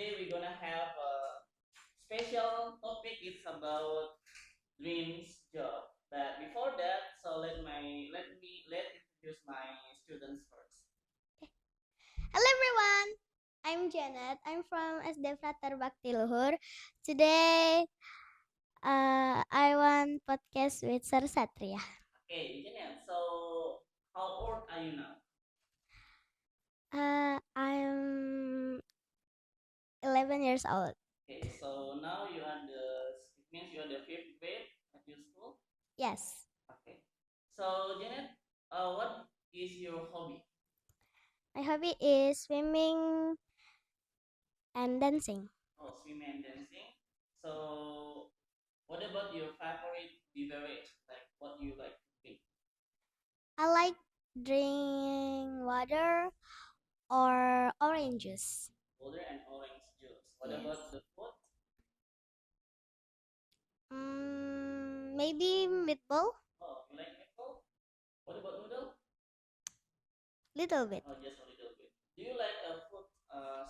today we're gonna have a special topic. It's about dreams job. But before that, so let introduce my students first. Hello everyone, I'm Janet. I'm from SD Frater Bakti Luhur. Today, I want podcast with Sir Satria. Okay, Janet. So how old are you now? I'm 11 years old. Okay, so now it means you are the fifth grade at your school. Yes, Okay. So Janet, what is your hobby? my hobby is swimming and dancing. Oh, swimming and dancing. So what about your favorite beverage? Like what you like to drink? I like drink water or orange juice. Water and orange juice. What about Yes. the food? Maybe meatball, Oh, you like meatball? What about noodle? little bit. Oh, just a little bit. Do you like food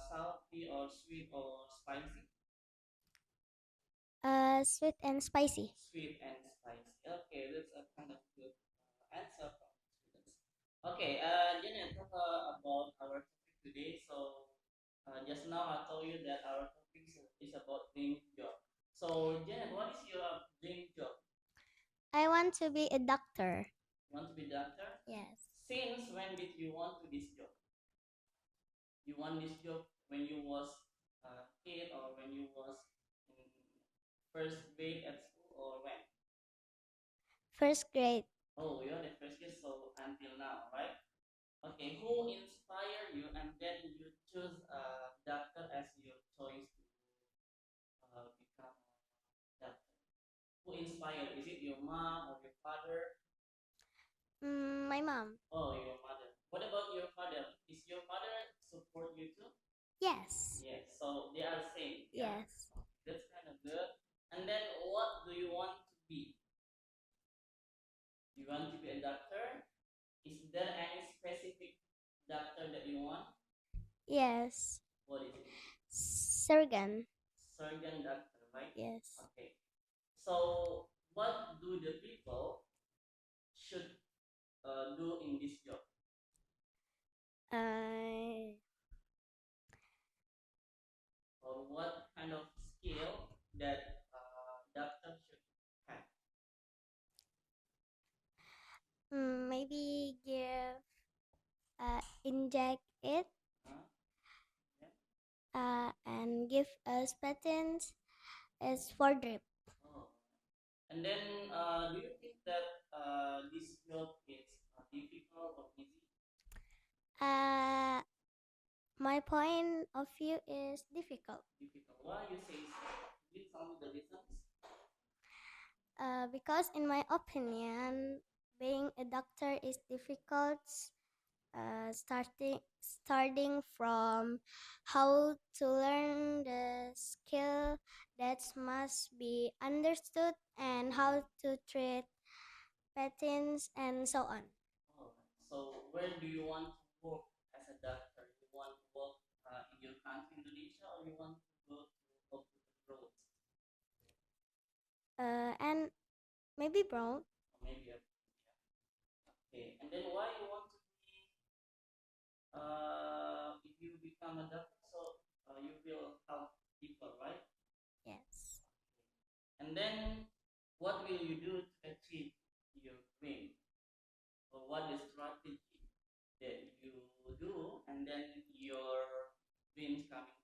salty or sweet or spicy? Sweet and spicy. Sweet and spicy. Okay, that's a kind of good answer from students. Okay, Janet, talk about our topic today. So, just now I told you that our topic is about dream job. So, Janet, what is your dream job? I want to be a doctor. You want to be doctor? Yes. Since when did you want to this job? You want this job when you was a kid or when you was in first grade at school or when? First grade. Oh, you're the first kid, so until now, right? Okay, who inspired you and then you choose doctor as your choice to become a doctor? Who inspired? Is it your mom or your father? My mom. Oh, your mother. What about your father? Is your father support you too? Yes. Yes. So they are same. Yeah. Yes. That's kind of good. And then what do you want to be? You want to be a doctor? Is there any specific doctor that you want? Yes. What is it? Surgeon. Surgeon doctor, right? Yes. Okay. So what do the people should do in this job? Uh, Or what kind of skill that doctor should have? Maybe give inject it Huh? Yeah. and give us patents is for drip. Oh. And then do you think that this job is difficult or easy? Uh, my point of view is difficult. Difficult. Why you say so? Can you tell me the reasons? Because in my opinion, being a doctor is difficult. Starting from how to learn the skill that must be understood and how to treat patients and so on. Oh, so where do you want to work as a doctor? You want to work in your country, Indonesia, or you want to go abroad? And maybe brown. Or maybe okay. And then why you want to be if you become a doctor, so you will help people, right? Yes. And then what will you do to achieve your dream? Or what the strategy that you do and then your dreams coming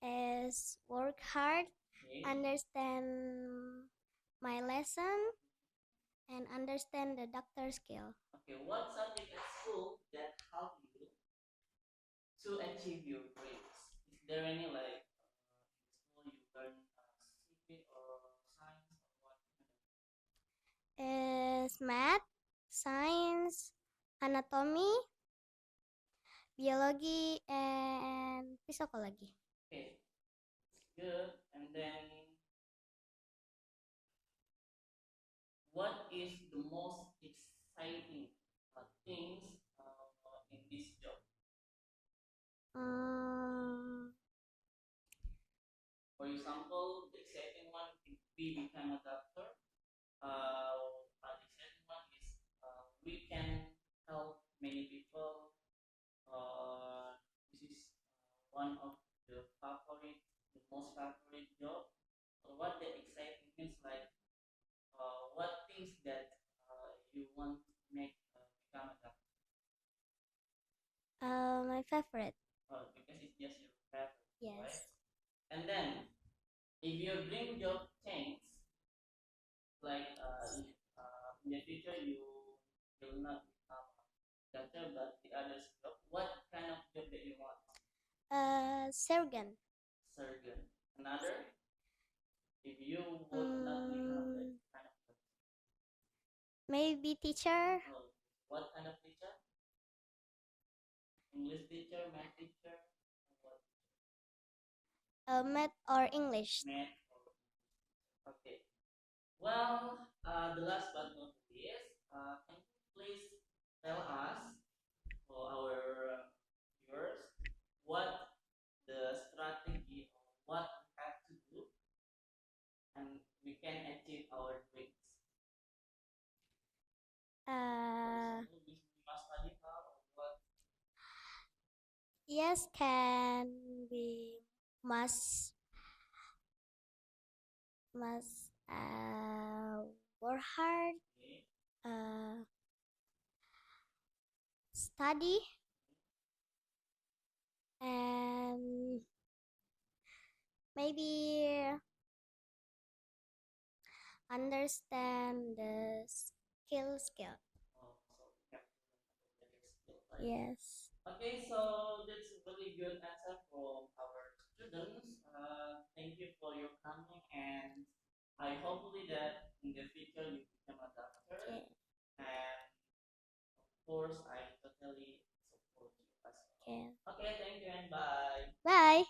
true? Is work hard, Okay. understand my lesson, and understand the doctor skill. Okay, what subject at school that help you to achieve your dreams? Is there any like in school you learn civic or science or what? Is math, science, anatomy, biologi, and psikologi. Okay, good. And then what is the most exciting things in this job? Um, For example, the second one, if we become a doctor, the second one is we can help many people. This is one of the favorite, the most favorite job. What the exciting means like what things that you want to make become a doctor? My favorite. Because it's just your favorite, right? Yes. And then if your dream job change, like in the future you will not become a doctor, but the other job, what kind of job that you want? Surgeon. Surgeon. Another, if you would not become that kind of job. Maybe teacher. Oh, what kind of teacher? English teacher, math teacher, or what? Math or English. Math. Okay. Well, the last but not least, can you please tell us for our viewers what the strategy or what we have to do and we can achieve our dreams. We must study hard or what? Yes, can we must work hard, Okay. study, and maybe understand the skill. Oh, so we have to learn about better skill, right? Yes. Okay, so that's a really good answer from our students. Thank you for your coming, and I hopefully that in the future you become a doctor. Okay. And of course, I totally support you as well. Okay. Okay, thank you and bye. Bye.